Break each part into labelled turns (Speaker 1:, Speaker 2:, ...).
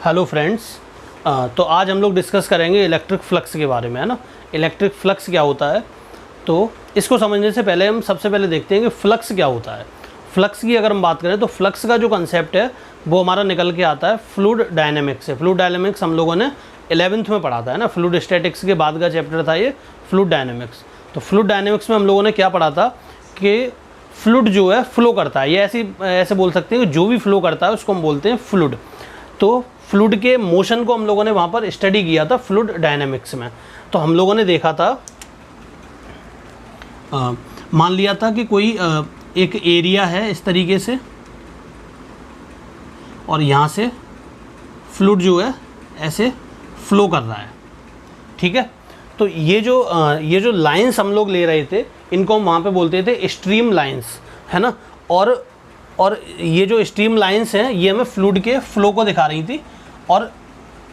Speaker 1: Hello friends, तो आज हम लोग डिस्कस करेंगे इलेक्ट्रिक फ्लक्स के बारे में, है ना। इलेक्ट्रिक फ्लक्स क्या होता है, तो इसको समझने से पहले हम सबसे पहले देखते हैं कि फ्लक्स क्या होता है। फ्लक्स की अगर हम बात करें तो फ्लक्स का जो कंसेप्ट है वो हमारा निकल के आता है फ्लूइड डायनेमिक्स से। फ्लूइड डायनेमिक्स हम लोगों ने 11th में पढ़ा था, है ना। फ्लूइड स्टैटिक्स के बाद का चैप्टर था ये फ्लूइड डायनेमिक्स। तो फ्लूइड डायनेमिक्स में हम लोगों ने क्या पढ़ा था कि फ्लूइड जो है फ्लो करता है, ये ऐसे बोल सकते हैं कि जो भी फ्लो करता है उसको हम बोलते हैं फ्लूइड। तो फ्लूइड के मोशन को हम लोगों ने वहाँ पर स्टडी किया था फ्लूइड डायनेमिक्स में। तो हम लोगों ने देखा था, मान लिया था कि कोई एक एरिया है इस तरीके से, और यहाँ से फ्लूइड जो है ऐसे फ्लो कर रहा है, ठीक है। तो ये जो लाइंस हम लोग ले रहे थे इनको हम वहाँ पे बोलते थे स्ट्रीम लाइंस, है ना। और ये जो स्ट्रीम लाइंस हैं ये हमें फ्लूइड के फ्लो को दिखा रही थी, और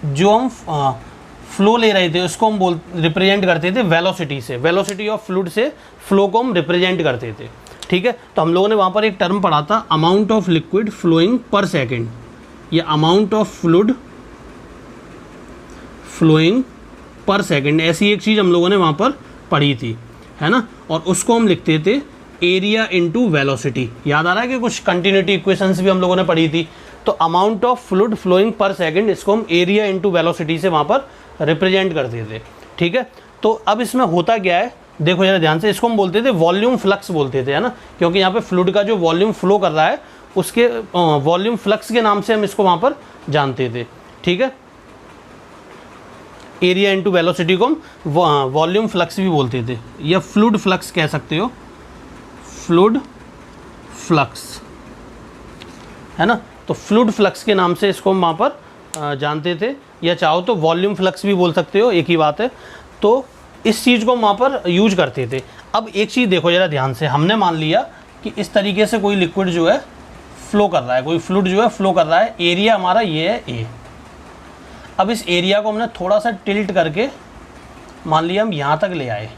Speaker 1: जो हम फ्लो ले रहे थे उसको हम रिप्रेजेंट करते थे वेलोसिटी से। वेलोसिटी ऑफ फ्लूइड से फ्लो को हम रिप्रेजेंट करते थे, ठीक है। तो हम लोगों ने वहाँ पर एक टर्म पढ़ा था, amount of liquid flowing per second, या amount of fluid flowing per second, ऐसी एक चीज़ हम लोगों ने वहाँ पर पढ़ी थी, है ना। और उसको हम लिखते थे एरिया इंटू वेलोसिटी। याद आ रहा है कि कुछ कंटिन्यूटी इक्वेशंस भी हम लोगों ने पढ़ी थी। तो amount of fluid flowing per second, इसको हम एरिया इंटू वेलोसिटी से वहाँ पर रिप्रेजेंट करते थे, ठीक है। तो अब इसमें होता क्या है, देखो जरा ध्यान से, इसको हम बोलते थे वॉल्यूम फ्लक्स बोलते थे, है ना। क्योंकि यहाँ पे फ्लूइड का जो वॉल्यूम फ्लो कर रहा है उसके वॉल्यूम फ्लक्स के नाम से हम इसको वहाँ पर जानते थे, ठीक है। एरिया इंटू वेलोसिटी को हम वॉल्यूम फ्लक्स भी बोलते थे, या फ्लूइड फ्लक्स कह सकते हो, फ्लूइड फ्लक्स, है ना। तो फ्लूइड फ्लक्स के नाम से इसको हम वहाँ पर जानते थे, या चाहो तो वॉल्यूम फ्लक्स भी बोल सकते हो, एक ही बात है। तो इस चीज़ को हम वहाँ पर यूज करते थे। अब एक चीज़ देखो ज़रा ध्यान से, हमने मान लिया कि इस तरीके से कोई लिक्विड जो है फ्लो कर रहा है, कोई फ्लूइड जो है फ्लो कर रहा है, एरिया हमारा ये है ए। अब इस एरिया को हमने थोड़ा सा टिल्ट करके मान लिया हम यहाँ तक ले आए,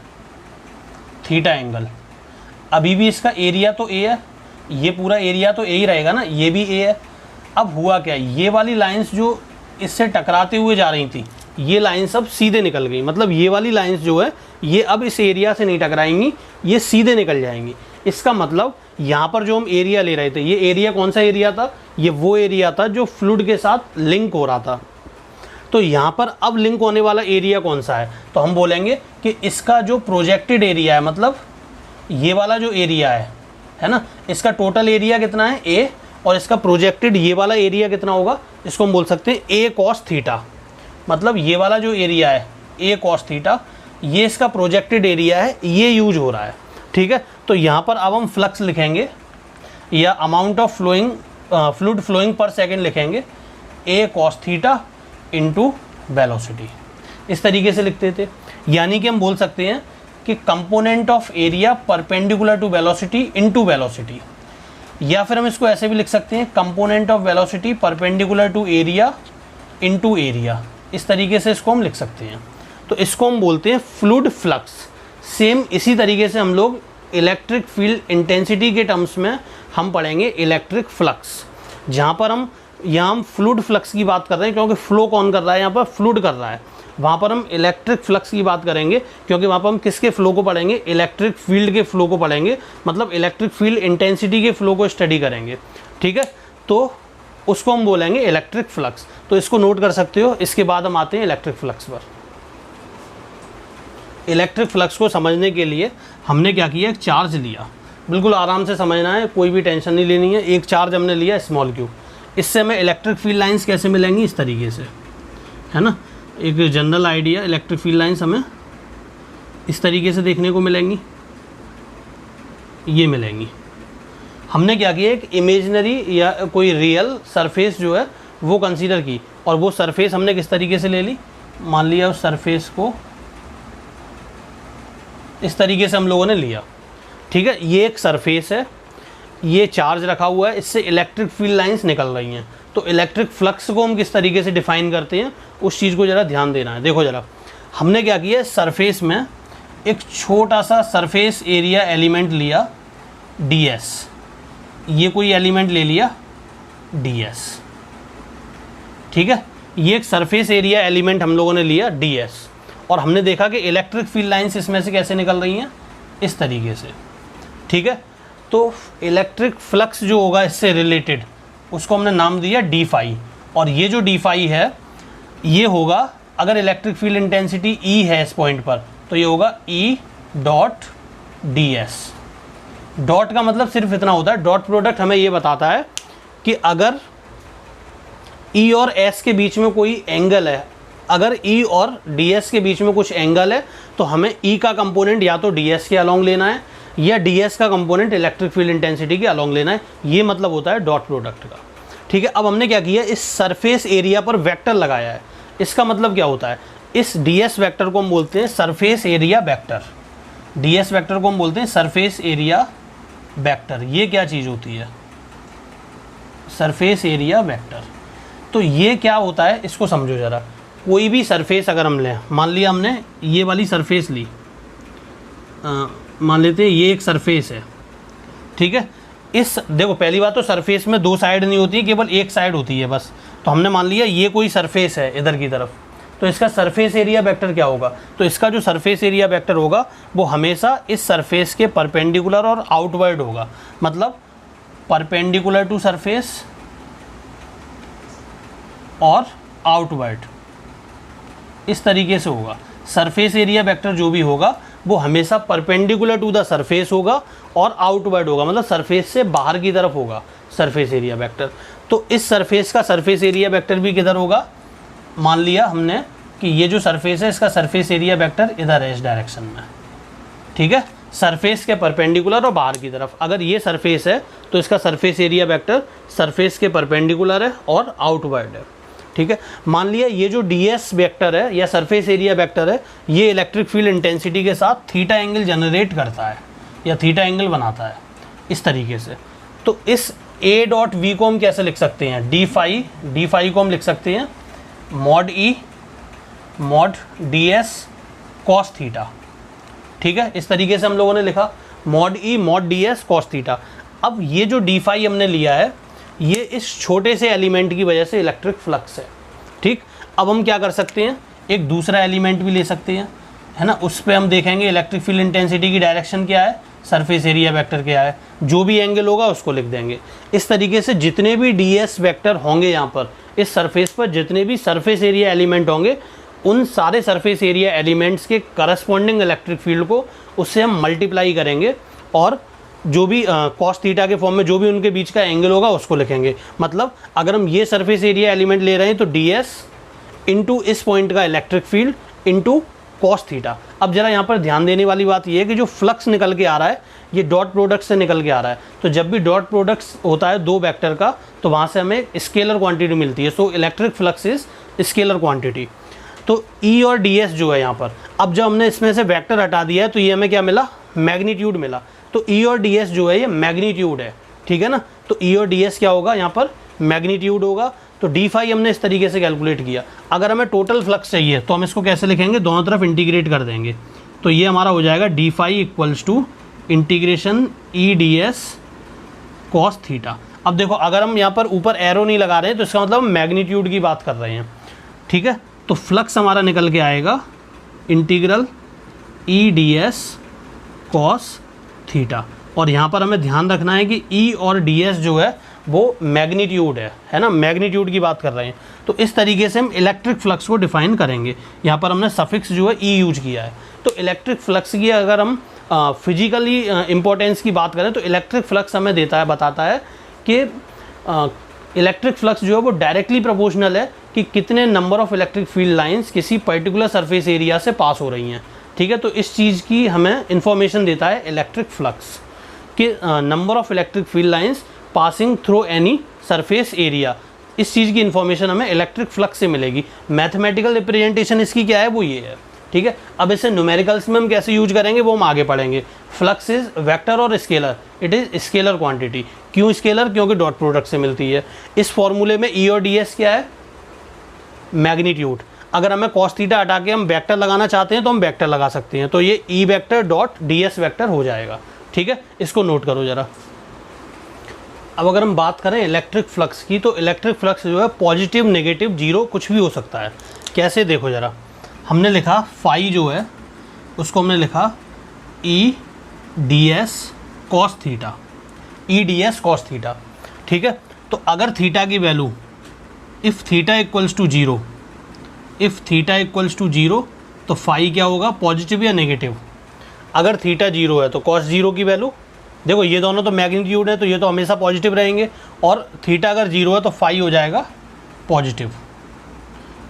Speaker 1: थीटा एंगल। अभी भी इसका एरिया तो ए है, ये पूरा एरिया तो ए ही रहेगा ना, ये भी ए है। अब हुआ क्या, ये वाली लाइंस जो इससे टकराते हुए जा रही थी, ये लाइंस अब सीधे निकल गई। मतलब ये वाली लाइंस जो है ये अब इस एरिया से नहीं टकराएंगी, ये सीधे निकल जाएंगी। इसका मतलब यहाँ पर जो हम एरिया ले रहे थे, ये एरिया कौन सा एरिया था, ये वो एरिया था जो फ्लूइड के साथ लिंक हो रहा था। तो यहाँ पर अब लिंक होने वाला एरिया कौन सा है, तो हम बोलेंगे कि इसका जो प्रोजेक्टेड एरिया है, मतलब ये वाला जो एरिया है ना, इसका टोटल एरिया कितना है ए, और इसका प्रोजेक्टेड ये वाला एरिया कितना होगा, इसको हम बोल सकते हैं ए कॉस थीटा। मतलब ये वाला जो एरिया है ए कॉस थीटा, ये इसका प्रोजेक्टेड एरिया है, ये यूज हो रहा है, ठीक है। तो यहाँ पर अब हम फ्लक्स लिखेंगे, या amount of fluid flowing per second लिखेंगे, A cos theta into velocity, इस तरीके से लिखते थे। यानी कि हम बोल सकते हैं कि component of area perpendicular to velocity into velocity, या फिर हम इसको ऐसे भी लिख सकते हैं, component of velocity perpendicular to area into area. इस तरीके से इसको हम लिख सकते हैं। तो इसको हम बोलते हैं फ्लूइड फ्लक्स। सेम इसी तरीके से हम लोग इलेक्ट्रिक फील्ड इंटेंसिटी के टर्म्स में हम पढ़ेंगे इलेक्ट्रिक फ्लक्स, जहाँ पर हम फ्लूइड फ्लक्स की बात कर रहे हैं क्योंकि फ्लो कौन कर रहा है, यहाँ पर फ्लूइड कर रहा है। वहाँ पर हम इलेक्ट्रिक फ्लक्स की बात करेंगे क्योंकि वहाँ पर हम किसके फ्लो को पढ़ेंगे, इलेक्ट्रिक फील्ड के फ्लो को पढ़ेंगे, मतलब इलेक्ट्रिक फील्ड इंटेंसिटी के फ्लो को स्टडी करेंगे, ठीक है। तो उसको हम बोलेंगे इलेक्ट्रिक फ्लक्स। तो इसको नोट कर सकते हो। इसके बाद हम आते हैं इलेक्ट्रिक फ्लक्स पर। इलेक्ट्रिक फ्लक्स को समझने के लिए हमने क्या किया, एक चार्ज लिया, बिल्कुल आराम से समझना है, कोई भी टेंशन नहीं लेनी है। एक चार्ज हमने लिया स्मॉल क्यू, इससे हमें इलेक्ट्रिक फील्ड लाइंस कैसे मिलेंगी, इस तरीके से, है ना। एक general idea, electric field lines हमें इस तरीके से देखने को मिलेंगी, ये मिलेंगी। हमने क्या किया, एक इमेजिनरी या कोई रियल सरफेस जो है वो कंसीडर की, और वो सरफेस हमने किस तरीके से ले ली, मान लिया उस सरफेस को इस तरीके से हम लोगों ने लिया, ठीक है। ये एक सरफेस है, ये चार्ज रखा हुआ है, इससे इलेक्ट्रिक फील्ड लाइंस निकल रही हैं। तो इलेक्ट्रिक फ्लक्स को हम किस तरीके से डिफाइन करते हैं, उस चीज़ को ज़रा ध्यान देना है। देखो ज़रा, हमने क्या किया, सरफेस में एक छोटा सा सरफेस एरिया एलिमेंट लिया ds, ये कोई एलिमेंट ले लिया ds, ठीक है। ये एक सरफेस एरिया एलिमेंट हम लोगों ने लिया ds, और हमने देखा कि इलेक्ट्रिक फील्ड लाइंस इसमें से कैसे निकल रही हैं, इस तरीके से, ठीक है। तो इलेक्ट्रिक फ्लक्स जो होगा इससे रिलेटेड, उसको हमने नाम दिया डी फाई, और ये जो डी फाई है ये होगा, अगर इलेक्ट्रिक फील्ड इंटेंसिटी E है इस पॉइंट पर, तो ये होगा E डॉट ds। डॉट का मतलब सिर्फ इतना होता है, डॉट प्रोडक्ट हमें ये बताता है कि अगर E और S के बीच में कोई एंगल है, अगर E और ds के बीच में कुछ एंगल है, तो हमें E का कंपोनेंट या तो ds के अलोंग लेना है, या ds का कंपोनेंट इलेक्ट्रिक फील्ड इंटेंसिटी के अलोंग लेना है। ये मतलब होता है डॉट प्रोडक्ट का, ठीक है। अब हमने क्या किया, इस सरफेस एरिया पर वेक्टर लगाया है। इसका मतलब क्या होता है, इस ds वेक्टर को हम बोलते हैं surface area vector, ds vector को हम बोलते हैं सरफेस एरिया वेक्टर। ये क्या चीज़ होती है, सरफेस एरिया वेक्टर। तो ये क्या होता है, इसको समझो ज़रा। कोई भी सरफेस अगर हम लें, मान लिया हमने ये वाली सरफेस ली, मान लेते हैं ये एक सरफेस है, ठीक है। इस देखो, पहली बात तो सरफेस में दो साइड नहीं होती है, केवल एक साइड होती है बस। तो हमने मान लिया ये कोई सरफेस है इधर की तरफ, तो इसका सरफेस एरिया वेक्टर क्या होगा, तो इसका जो सरफेस एरिया वेक्टर होगा वो हमेशा इस सरफेस के परपेंडिकुलर और आउटवर्ड होगा। मतलब परपेंडिकुलर टू सरफेस और आउटवर्ड, इस तरीके से होगा। सरफेस एरिया वेक्टर जो भी होगा वो हमेशा परपेंडिकुलर टू द सरफेस होगा और आउटवर्ड होगा, मतलब सरफेस से बाहर की तरफ होगा सरफेस एरिया वेक्टर। तो इस सरफेस का सरफेस एरिया वेक्टर भी किधर होगा, मान लिया हमने कि ये जो सरफेस है इसका सरफेस एरिया वेक्टर इधर है, इस डायरेक्शन में, ठीक है, सरफेस के परपेंडिकुलर और बाहर की तरफ। अगर ये सरफेस है तो इसका सरफेस एरिया वेक्टर सरफेस के परपेंडिकुलर है और आउटवर्ड है, ठीक है। मान लिया ये जो ds वेक्टर है या सरफेस एरिया वेक्टर है, ये इलेक्ट्रिक फील्ड इंटेंसिटी के साथ थीटा एंगल जनरेट करता है या थीटा एंगल बनाता है, इस तरीके से। तो इस a डॉट v को हम कैसे लिख सकते हैं, डी फाई को हम लिख सकते हैं mod E mod ds cos theta, ठीक है। इस तरीके से हम लोगों ने लिखा mod E mod ds cos theta. अब ये जो डी फाई हमने लिया है, ये इस छोटे से एलिमेंट की वजह से इलेक्ट्रिक फ्लक्स है, ठीक। अब हम क्या कर सकते हैं, एक दूसरा एलिमेंट भी ले सकते हैं, है ना। उस पर हम देखेंगे इलेक्ट्रिक फील्ड इंटेंसिटी की डायरेक्शन क्या है, सरफेस एरिया वेक्टर क्या है, जो भी एंगल होगा उसको लिख देंगे। इस तरीके से जितने भी ds वेक्टर होंगे यहाँ पर इस सरफेस पर, जितने भी सरफेस एरिया एलिमेंट होंगे, उन सारे सरफेस एरिया एलिमेंट्स के करस्पॉन्डिंग इलेक्ट्रिक फील्ड को उससे हम मल्टीप्लाई करेंगे, और जो भी कॉस थीटा के फॉर्म में जो भी उनके बीच का एंगल होगा उसको लिखेंगे। मतलब अगर हम ये सरफेस एरिया एलिमेंट ले रहे हैं तो ds इंटू इस पॉइंट का electric field into cos theta. अब जरा यहाँ पर ध्यान देने वाली बात ये है कि जो फ्लक्स निकल के आ रहा है ये डॉट प्रोडक्ट से निकल के आ रहा है। तो जब भी डॉट प्रोडक्ट होता है दो वेक्टर का, तो वहाँ से हमें स्केलर क्वांटिटी मिलती है। So electric flux is scalar quantity. तो E और ds जो है यहाँ पर, अब जब हमने इसमें से वेक्टर हटा दिया है तो ये हमें क्या मिला, मैग्नीट्यूड मिला। तो E और ds जो है ये मैग्नीट्यूड है, ठीक है ना। तो E और ds क्या होगा, यहाँ पर मैग्नीट्यूड होगा। तो डी फाई हमने इस तरीके से कैलकुलेट किया। अगर हमें टोटल फ्लक्स चाहिए तो हम इसको कैसे लिखेंगे, दोनों तरफ इंटीग्रेट कर देंगे। तो ये हमारा हो जाएगा d phi equals to integration E ds cos theta. अब देखो, अगर हम यहाँ पर ऊपर एरो नहीं लगा रहे हैं तो इसका मतलब हम मैग्नीट्यूड की बात कर रहे हैं, ठीक है। तो फ्लक्स हमारा निकल के आएगा integral E ds cos theta. और यहाँ पर हमें ध्यान रखना है कि E और ds जो है वो मैग्नीट्यूड है ना, मैग्नीट्यूड की बात कर रहे हैं। तो इस तरीके से हम इलेक्ट्रिक फ्लक्स को डिफाइन करेंगे। यहाँ पर हमने सफिक्स जो है E यूज किया है। तो इलेक्ट्रिक फ्लक्स की अगर हम फिजिकली इम्पोर्टेंस की बात करें तो इलेक्ट्रिक फ्लक्स हमें बताता है कि इलेक्ट्रिक फ्लक्स जो है वो डायरेक्टली प्रोपोर्शनल है कि कितने number of electric field lines किसी पर्टिकुलर सरफेस एरिया से पास हो रही हैं, ठीक है। तो इस चीज़ की हमें इंफॉर्मेशन देता है इलेक्ट्रिक फ्लक्स कि number of electric field lines passing through any surface area. इस चीज़ की इन्फॉर्मेशन हमें इलेक्ट्रिक फ्लक्स से मिलेगी। मैथमेटिकल रिप्रेजेंटेशन इसकी क्या है, वो ये है, ठीक है। अब इसे न्यूमेरिकल्स में हम कैसे यूज करेंगे वो हम आगे पढ़ेंगे। फ्लक्स इज वेक्टर और scalar, it is scalar quantity. क्यों स्केलर, क्योंकि डॉट प्रोडक्ट से मिलती है। इस फॉर्मूले में E और ds क्या है, मैग्नीट्यूड। अगर हमें कॉस थीटा हटा के हम वेक्टर लगाना चाहते हैं तो हम वेक्टर लगा सकते हैं। तो ये E vector dot ds vector हो जाएगा, ठीक है। इसको नोट करो ज़रा। अब अगर हम बात करें इलेक्ट्रिक फ्लक्स की, तो इलेक्ट्रिक फ्लक्स जो है पॉजिटिव, नेगेटिव, जीरो कुछ भी हो सकता है। कैसे देखो ज़रा, हमने लिखा फाई जो है उसको हमने लिखा E d s cos theta, E d s cos theta, ठीक है। तो अगर थीटा की value if theta equals to zero, if theta equals to zero तो फाई क्या होगा, पॉजिटिव या नेगेटिव। अगर थीटा जीरो है तो कॉस जीरो की वैल्यू, देखो ये दोनों तो मैग्नीट्यूड है तो ये तो हमेशा पॉजिटिव रहेंगे, और थीटा अगर जीरो है तो फाई हो जाएगा पॉजिटिव,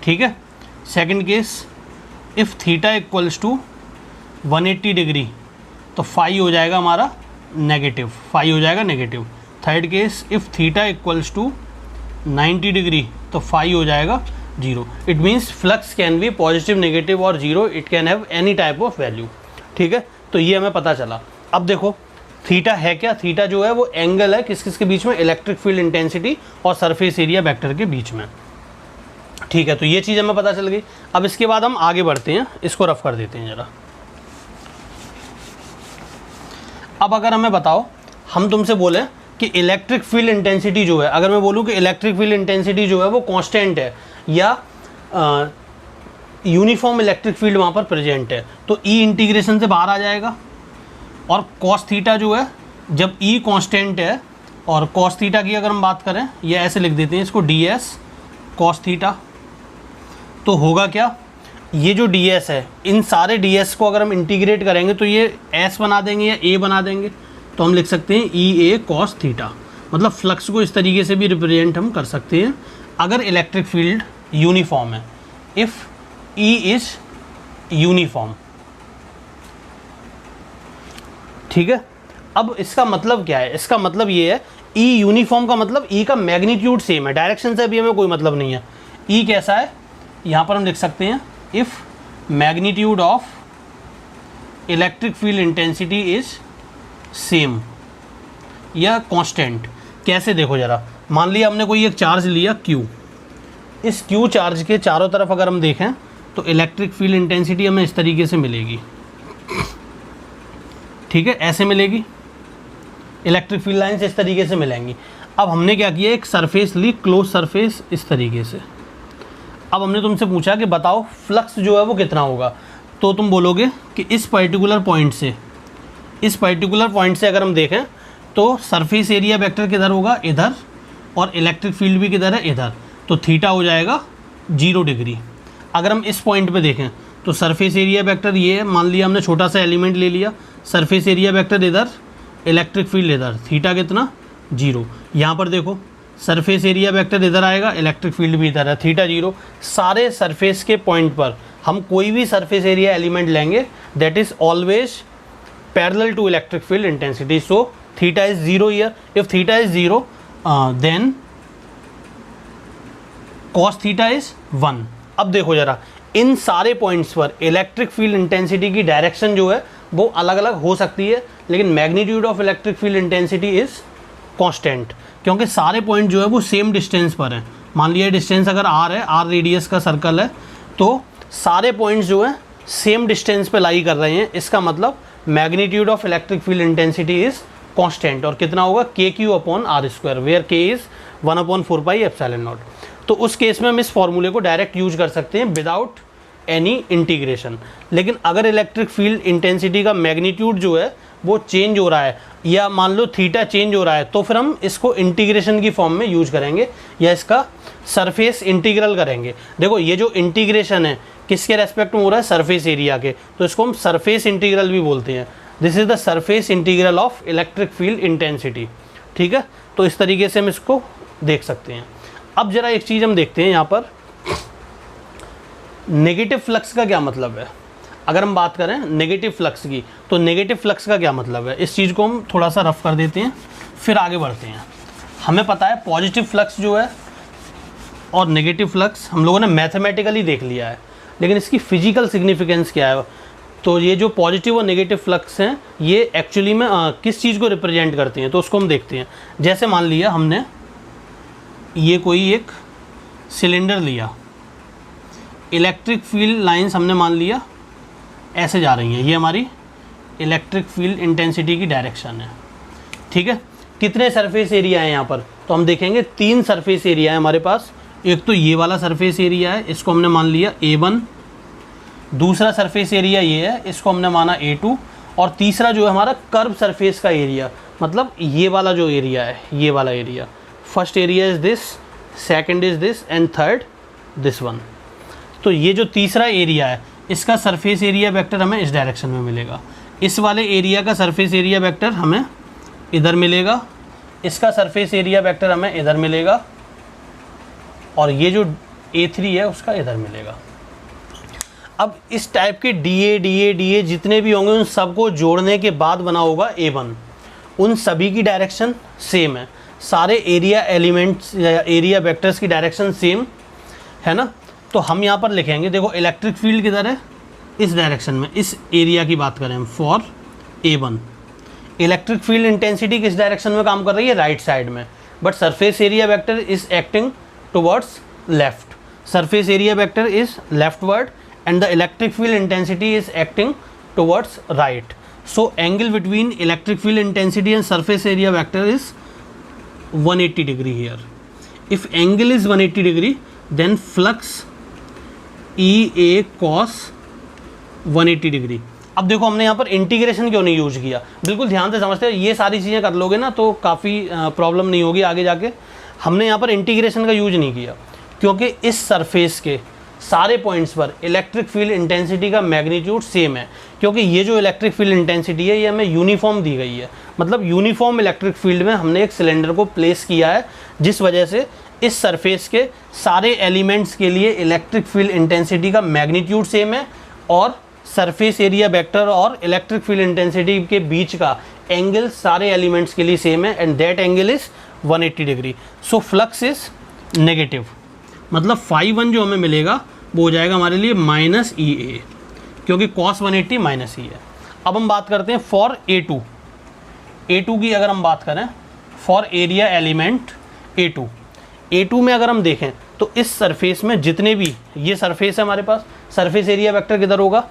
Speaker 1: ठीक है। Second case, if theta equals to 180 degree तो फाई हो जाएगा हमारा नेगेटिव, फाई हो जाएगा negative. Third case, if theta equals to 90 degree तो फाई हो जाएगा zero. It means flux can be positive, negative और zero, it can have any type of value, ठीक है। तो ये हमें पता चला। अब देखो थीटा है क्या, थीटा जो है वो एंगल है किस किस के बीच में, इलेक्ट्रिक फील्ड इंटेंसिटी और सरफेस एरिया वेक्टर के बीच में, ठीक है। तो ये चीज़ हमें पता चल गई। अब इसके बाद हम आगे बढ़ते हैं, इसको रफ कर देते हैं ज़रा। अब अगर हमें बताओ, हम तुमसे बोले कि इलेक्ट्रिक फील्ड इंटेंसिटी जो है, अगर मैं बोलूँ कि इलेक्ट्रिक फील्ड इंटेंसिटी जो है वो कांस्टेंट है या यूनिफॉर्म इलेक्ट्रिक फील्ड वहाँ पर प्रेजेंट है, तो ई इंटीग्रेशन से बाहर आ जाएगा। और कॉस थीटा जो है, जब ई कांस्टेंट है और कॉस थीटा की अगर हम बात करें, ये ऐसे लिख देते हैं इसको डी एस कॉस थीटा, तो होगा क्या, ये जो डी एस है, इन सारे डी एस को अगर हम इंटीग्रेट करेंगे तो ये एस बना देंगे या ए बना देंगे, तो हम लिख सकते हैं ई ए कॉस थीटा। मतलब फ्लक्स को इस तरीके से भी रिप्रेजेंट हम कर सकते हैं अगर इलेक्ट्रिक फील्ड यूनिफॉर्म है, इफ़ ई इज यूनिफॉर्म, ठीक है। अब इसका मतलब क्या है, इसका मतलब ये है ई यूनिफॉर्म का मतलब ई का मैग्नीट्यूड सेम है, डायरेक्शन से अभी हमें कोई मतलब नहीं है। ई कैसा है, यहाँ पर हम लिख सकते हैं if magnitude of electric field intensity is same या कांस्टेंट। कैसे देखो ज़रा, मान लिया हमने कोई एक चार्ज लिया Q, इस Q चार्ज के चारों तरफ अगर हम देखें तो इलेक्ट्रिक फील्ड इंटेंसिटी हमें इस तरीके से मिलेगी, ठीक है, ऐसे मिलेगी, इलेक्ट्रिक फील्ड लाइन्स इस तरीके से मिलेंगी। अब हमने क्या किया, एक सरफेस ली, क्लोज सरफेस इस तरीके से। अब हमने तुमसे पूछा कि बताओ फ्लक्स जो है वो कितना होगा, तो तुम बोलोगे कि इस पर्टिकुलर पॉइंट से, इस पर्टिकुलर पॉइंट से अगर हम देखें तो सरफेस एरिया वेक्टर किधर होगा, इधर, और इलेक्ट्रिक फील्ड भी किधर है, इधर, तो थीटा हो जाएगा 0 डिग्री। अगर हम इस पॉइंट पे देखें तो सरफेस एरिया वेक्टर ये है, मान लिया हमने छोटा सा एलिमेंट ले लिया, सरफेस एरिया वेक्टर इधर, इलेक्ट्रिक फील्ड इधर, थीटा कितना 0। यहाँ पर देखो सरफेस एरिया वेक्टर इधर आएगा, इलेक्ट्रिक फील्ड भी इधर है, थीटा 0। सारे सरफेस के पॉइंट पर हम कोई भी सरफेस एरिया एलिमेंट लेंगे that is always parallel to electric field intensity, so theta is 0 here. If theta is 0 then cos theta is 1। अब देखो जरा, इन सारे पॉइंट्स पर इलेक्ट्रिक फील्ड इंटेंसिटी की डायरेक्शन जो है वो अलग अलग हो सकती है, लेकिन magnitude of electric field intensity is constant, क्योंकि सारे पॉइंट जो है वो सेम डिस्टेंस पर हैं। मान लिया डिस्टेंस अगर r है, r रेडियस का सर्कल है, तो सारे पॉइंट्स जो है सेम डिस्टेंस पे लाई कर रहे हैं, इसका मतलब magnitude of electric field intensity is constant. और कितना होगा, KQ/r², वेयर K इज 1/4πε0। तो उस केस में हम इस फॉर्मूले को डायरेक्ट यूज कर सकते हैं विदाउट एनी इंटीग्रेशन। लेकिन अगर इलेक्ट्रिक फील्ड इंटेंसिटी का मैग्नीट्यूड जो है वो चेंज हो रहा है, या मान लो थीटा चेंज हो रहा है, तो फिर हम इसको इंटीग्रेशन की फॉर्म में यूज करेंगे या इसका सरफेस इंटीग्रल करेंगे। देखो ये जो इंटीग्रेशन है किसके रेस्पेक्ट में हो रहा है, सरफेस एरिया के, तो इसको हम सरफेस इंटीग्रल भी बोलते हैं। This is the surface integral of electric field intensity, ठीक है। तो इस तरीके से हम इसको देख सकते हैं। अब जरा एक चीज़ हम देखते हैं यहाँ पर, नेगेटिव फ्लक्स का क्या मतलब है। अगर हम बात करें नेगेटिव फ्लक्स की, तो नेगेटिव फ्लक्स का क्या मतलब है, इस चीज़ को हम थोड़ा सा रफ कर देते हैं, फिर आगे बढ़ते हैं। हमें पता है पॉजिटिव फ्लक्स जो है और नेगेटिव फ्लक्स हम लोगों ने मैथमेटिकली देख लिया है, लेकिन इसकी फिजिकल सिग्निफिकेंस क्या है। तो ये जो पॉजिटिव और नेगेटिव फ्लक्स हैं ये एक्चुअली में किस चीज़ को रिप्रेजेंट करते हैं, तो उसको हम देखते हैं। जैसे मान लिया हमने ये कोई एक सिलेंडर लिया, इलेक्ट्रिक फील्ड लाइंस हमने मान लिया ऐसे जा रही हैं, ये हमारी इलेक्ट्रिक फील्ड इंटेंसिटी की डायरेक्शन है, ठीक है। कितने सरफेस एरिया है यहाँ पर, तो हम देखेंगे 3 सरफेस एरिया है हमारे पास। एक तो ये वाला सरफेस एरिया है, इसको हमने मान लिया A1। दूसरा सरफेस एरिया ये है, इसको हमने माना A2। और तीसरा जो है हमारा कर्व सरफेस का एरिया, मतलब ये वाला जो एरिया है, ये वाला area. First area is this, second is this and third this one. तो ये जो तीसरा एरिया है इसका सरफेस एरिया वेक्टर हमें इस डायरेक्शन में मिलेगा। इस वाले एरिया का सरफेस एरिया वेक्टर हमें इधर मिलेगा, इसका सरफेस एरिया वेक्टर हमें इधर मिलेगा, और ये जो A3 है उसका इधर मिलेगा। अब इस टाइप के DA जितने भी होंगे उन सबको जोड़ने के बाद बना होगा A1। उन सभी की डायरेक्शन सेम है, सारे एरिया एलिमेंट्स या एरिया वेक्टर्स की डायरेक्शन सेम है ना। तो हम यहाँ पर लिखेंगे, देखो इलेक्ट्रिक फील्ड किधर है, इस डायरेक्शन में, इस एरिया की बात करें हम, for A1। Electric field intensity किस डायरेक्शन में काम कर रही है, राइट साइड में, but surface area vector is acting towards left. Surface area vector is leftward and the electric field intensity is acting towards right. So angle between electric field intensity and surface area vector is 180 degree here. If angle is 180 degree, then flux EA cos 180 degree. अब देखो हमने यहाँ पर integration क्यों नहीं use किया, बिल्कुल ध्यान से समझते हो, ये सारी चीज़ें कर लोगे ना तो काफ़ी प्रॉब्लम नहीं होगी आगे जाके। हमने यहाँ पर इंटीग्रेशन का यूज नहीं किया क्योंकि इस सरफेस के सारे पॉइंट्स पर इलेक्ट्रिक फील्ड इंटेंसिटी का मैग्नीट्यूड सेम है, क्योंकि ये जो इलेक्ट्रिक फील्ड इंटेंसिटी है ये हमें यूनिफॉर्म दी गई है। मतलब यूनिफॉर्म इलेक्ट्रिक फील्ड में हमने एक सिलेंडर को प्लेस किया है, जिस वजह से इस सरफेस के सारे एलिमेंट्स के लिए इलेक्ट्रिक फील्ड इंटेंसिटी का मैग्नीट्यूड सेम है, और सरफेस एरिया वेक्टर और इलेक्ट्रिक फील्ड इंटेंसिटी के बीच का एंगल सारे एलिमेंट्स के लिए सेम है, and that angle is 180 degree. So flux is negative, मतलब φ1 जो हमें मिलेगा वो हो जाएगा हमारे लिए -EA, क्योंकि cos 180 -E है। अब हम बात करते हैं फॉर A2 की अगर हम बात करें, फॉर एरिया एलिमेंट A2 में अगर हम देखें तो इस सरफेस में जितने भी ये सरफेस है हमारे पास, सरफेस एरिया वेक्टर किधर होगा,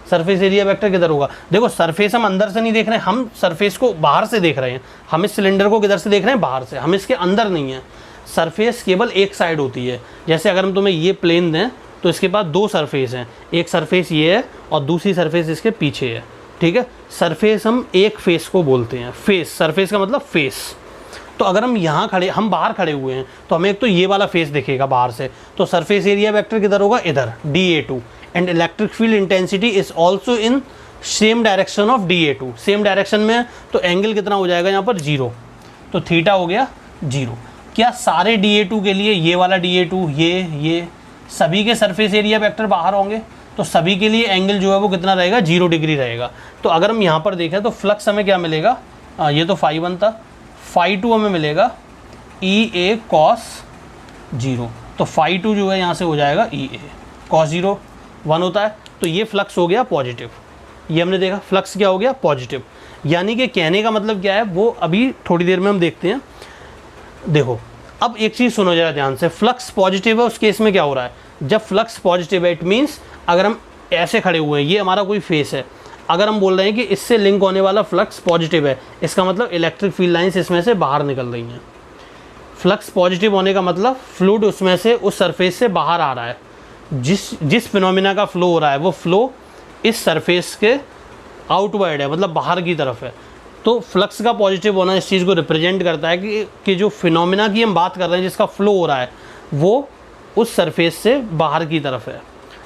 Speaker 1: सरफेस एरिया वेक्टर किधर होगा। देखो सरफेस हम अंदर से नहीं देख रहे हैं, हम सरफेस को बाहर से देख रहे हैं। हम इस सिलेंडर को किधर से देख रहे हैं, बाहर से, हम इसके अंदर नहीं है। सरफेस केवल एक साइड होती है। जैसे अगर हम तुम्हें ये प्लेन दें तो इसके पास 2 सरफेस हैं, एक सरफेस ये है और दूसरी सरफेस इसके पीछे है, ठीक है। सरफेस हम एक फेस को बोलते हैं, फेस, सरफेस का मतलब फेस। तो अगर हम यहाँ खड़े, हम बाहर खड़े हुए हैं तो हमें एक तो ये वाला फेस दिखेगा बाहर से, तो सरफेस एरिया वेक्टर किधर होगा, इधर, DA2, and electric field intensity is also in same direction of DA2। Same direction में तो एंगल कितना हो जाएगा यहाँ पर, 0, तो थीटा हो गया 0। क्या सारे DA2 के लिए ये वाला DA2, ये सभी के सरफेस एरिया वेक्टर बाहर होंगे, तो सभी के लिए एंगल जो है वो कितना रहेगा, 0 डिग्री रहेगा। तो अगर हम यहाँ पर देखें तो फ्लक्स हमें क्या मिलेगा, ये तो φ1 था, φ2 हमें मिलेगा EA cos 0, तो φ2 जो है यहाँ से हो जाएगा EA cos 0, 1 होता है, तो ये फ्लक्स हो गया पॉजिटिव। ये हमने देखा फ्लक्स क्या हो गया, पॉजिटिव। यानी कि कहने का मतलब क्या है वो अभी थोड़ी देर में हम देखते हैं। देखो अब एक चीज़ सुनो जरा ध्यान से, फ्लक्स पॉजिटिव है उस केस में क्या हो रहा है, जब फ्लक्स पॉजिटिव है इट मीन्स अगर हम ऐसे खड़े हुए हैं, ये हमारा कोई फेस है, अगर हम बोल रहे हैं कि इससे लिंक होने वाला फ्लक्स पॉजिटिव है, इसका मतलब इलेक्ट्रिक फील्ड लाइंस इसमें से बाहर निकल रही हैं। फ्लक्स पॉजिटिव होने का मतलब फ्लूइड उसमें से, उस सरफेस से बाहर आ रहा है। जिस फिनोमिना का फ्लो हो रहा है वो फ्लो इस सरफेस के आउटवर्ड है, मतलब बाहर की तरफ है। तो फ्लक्स का पॉजिटिव होना इस चीज़ को रिप्रेजेंट करता है कि जो फिनोमिना की हम बात कर रहे हैं, जिसका फ्लो हो रहा है वो उस सरफेस से बाहर की तरफ है।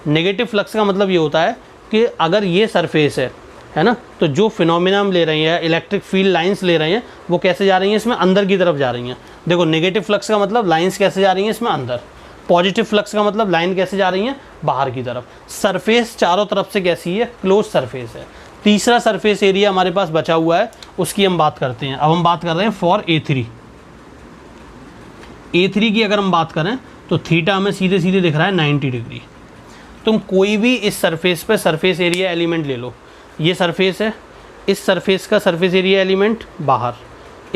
Speaker 1: नेगेटिव फ्लक्स का मतलब ये होता है कि अगर ये सरफेस है ना, तो जो फिनोमिना हम ले रहे हैं, इलेक्ट्रिक फील्ड लाइंस ले रहे हैं, वो कैसे जा रही हैं, इसमें अंदर की तरफ जा रही हैं। देखो नेगेटिव फ्लक्स का मतलब लाइंस कैसे जा रही हैं, इसमें अंदर। पॉजिटिव फ्लक्स का मतलब लाइन कैसे जा रही हैं, बाहर की तरफ। सरफेस चारों तरफ से कैसी है, क्लोज सरफेस है। तीसरा सरफेस एरिया हमारे पास बचा हुआ है, उसकी हम बात करते हैं। अब हम बात कर रहे हैं फॉर A3 की अगर हम बात करें तो थीटा हमें सीधे सीधे दिख रहा है 90 डिग्री। तुम कोई भी इस सरफेस पे सरफेस एरिया एलिमेंट ले लो, ये सरफेस है, इस सरफेस का सरफेस एरिया एलिमेंट बाहर,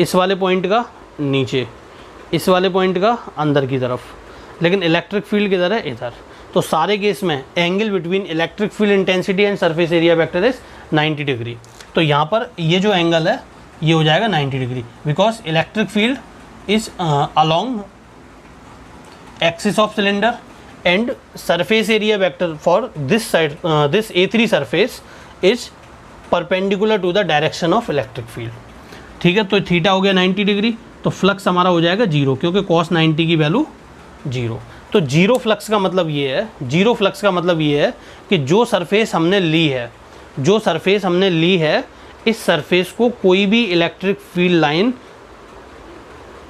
Speaker 1: इस वाले पॉइंट का नीचे, इस वाले पॉइंट का अंदर की तरफ, लेकिन इलेक्ट्रिक फील्ड किधर है, इधर। तो सारे केस में angle between electric field intensity and surface area vector is 90 degree. तो यहाँ पर ये जो एंगल है ये हो जाएगा 90 degree, because electric field is along axis of cylinder and surface area vector for this side, this A3 surface is perpendicular to the direction of electric field. ठीक है, तो थीटा हो गया 90 डिग्री, तो फ्लक्स हमारा हो जाएगा 0, क्योंकि cos 90 की वैल्यू 0। तो जीरो फ्लक्स का मतलब ये है, जीरो फ्लक्स का मतलब ये है कि जो सरफेस हमने ली है, जो सरफेस हमने ली है, इस सरफेस को कोई भी इलेक्ट्रिक फील्ड लाइन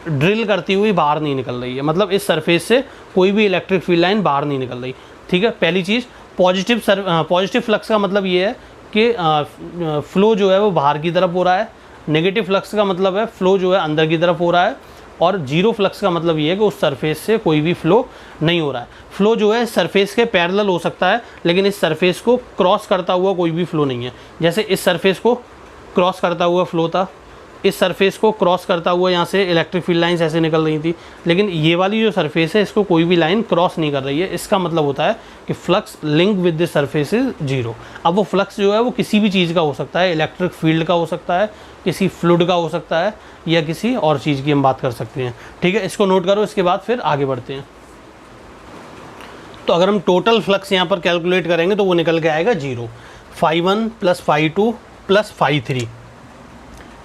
Speaker 1: ड्रिल करती हुई बाहर नहीं निकल रही है। मतलब इस सरफेस से कोई भी इलेक्ट्रिक फील्ड लाइन बाहर नहीं निकल रही। ठीक है, पहली चीज़। पॉजिटिव फ्लक्स का मतलब ये है कि फ्लो जो है वो बाहर की तरफ हो रहा है। नेगेटिव फ्लक्स का मतलब है फ्लो जो है अंदर की तरफ हो रहा है। और जीरो फ्लक्स का मतलब ये है कि उस सरफेस से कोई भी फ्लो नहीं हो रहा है। फ्लो जो है सरफेस के पैरेलल हो सकता है, लेकिन इस सरफेस को क्रॉस करता हुआ कोई भी फ्लो नहीं है। जैसे इस सरफेस को क्रॉस करता हुआ फ्लो था, इस सरफेस को क्रॉस करता हुआ यहाँ से इलेक्ट्रिक फील्ड लाइंस ऐसे निकल रही थी, लेकिन ये वाली जो सरफेस है इसको कोई भी लाइन क्रॉस नहीं कर रही है। इसका मतलब होता है कि flux link with this surface is zero. अब वो फ्लक्स जो है वो किसी भी चीज़ का हो सकता है, इलेक्ट्रिक फील्ड का हो सकता है, किसी फ्लूइड का हो सकता है, या किसी और चीज़ की हम बात कर सकते हैं। ठीक है, इसको नोट करो, इसके बाद फिर आगे बढ़ते हैं। तो अगर हम टोटल फ्लक्स यहाँ पर कैलकुलेट करेंगे तो वो निकल के आएगा 0। φ1 + φ2 + φ3,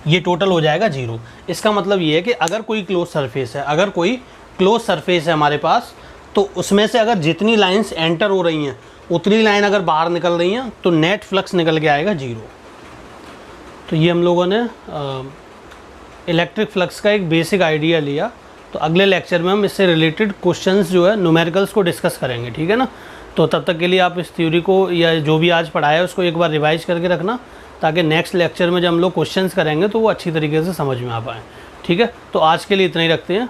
Speaker 1: ये टोटल हो जाएगा 0। इसका मतलब ये है कि अगर कोई क्लोज सरफेस है, अगर कोई क्लोज सरफेस है हमारे पास, तो उसमें से अगर जितनी लाइंस एंटर हो रही हैं उतनी लाइन अगर बाहर निकल रही हैं तो नेट फ्लक्स निकल के आएगा 0। तो ये हम लोगों ने इलेक्ट्रिक फ्लक्स का एक बेसिक आइडिया लिया। तो अगले लेक्चर में हम इससे रिलेटेड क्वेश्चंस जो है न्यूमेरिकल्स को डिस्कस करेंगे। ठीक है ना। तो तब तक के लिए आप इस थ्योरी को या जो भी आज पढ़ाया है उसको एक बार रिवाइज करके रखना, ताकि नेक्स्ट लेक्चर में जब हम लोग क्वेश्चंस करेंगे तो वो अच्छी तरीके से समझ में आ पाए। ठीक है, तो आज के लिए इतना ही रखते हैं।